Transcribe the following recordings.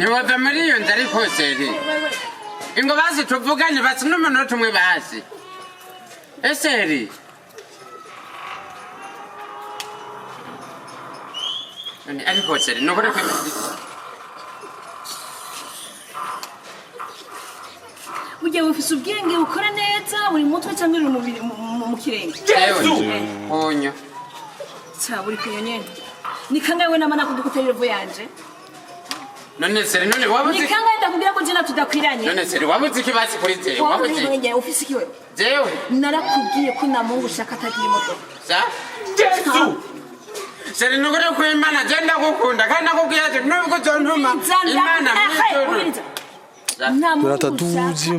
niwava miliyoni ariko seri ingo basi tuvuganye basi n'umunota umwe basi eseri ariko seri nukuri burya wifise ubwenge ukora neza buri mutwe cyangwa uri umubiri mu kirenge onyo sa buri kunyonyene ni kangawe namana kudukutera ivu yanje none seri none wabuze ni kangawe ndakubwira ko jina tudakwiranye none seri wabuze ikibasi kuri je wabuze ufise ikiwe jewe narakubwiye ko namungu ushaka atagira imodoka sa Yesu seri nukuri ko Imana genda gukunda kandi nakubwiye ati nubwo zontuma Imana mw'ijuru nta muntu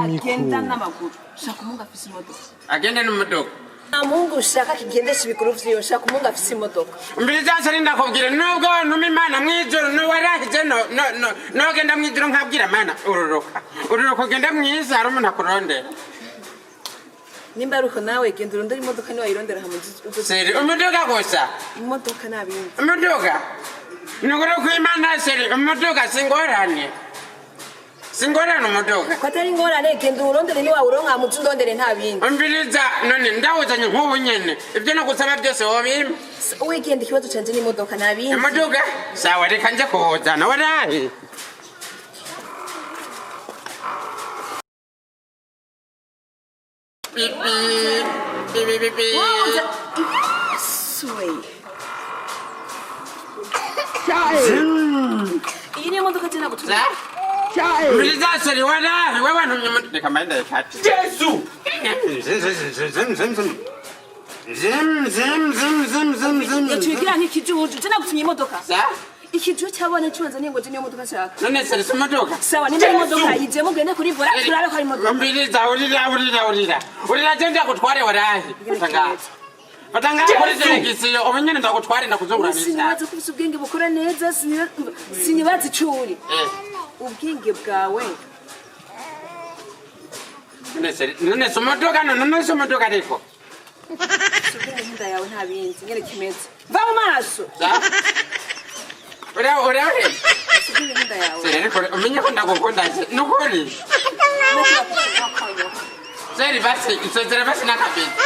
agenda n'amaguru shaka umungu afise imodoka agenda n'imodoka nta muhungu ushaka kigendesha ibikuru vyiwe shaka umungu afise imodoka mbiriza sari ndakubwira nubwo ntuma Imana mw'ijuru nuwarahije nogenda mw'ijuru nkabwira Mana ururuka ugenda mw'isi hari umuntu akurondera nimba aruko nawe genda urondera imodoka niwe wayirondera hamwe seri umuduga gusa imodoka nabindi umuduga nukuri ko Imana seri umuduga singorane umuduga ko atari ingorane genda urondere niwe wawuronka muzi ndondere nta bindi mbiriza none ndawuzanye nk'ubu nyene ibyo nagusaba byose wobimpa wigenda ikibazo canje n'imodoka nta bindi umuduga sawa reka nje kuwuzana warahe iyi niyo modoka tena gutuza mbiriza seri warahe wewe reka mbaenda ikati Yesu zim yatwigira nk'ikijuju tena gutumye imodoka ikijuju cyabone cyubanza niyo ngo je niyo modoka shaka none seri si imodoka sawa nimba imodoka yije mugende kuri vora turabe ko ari imodoka mbiriza urira je ndakutware warahe Fatanga kuri telegisiyo umenyene ndagutware ndakuzungura neza sinibaza ko ubwenge bukora neza sinibaza icuri ubwenge bwawe none somodoka ariko inda yawe nta bindi nyene kimeze va mu maso uriya inda yawe ariko umenye ko ndagukunda nukuri seri basi isozera basi nakabindi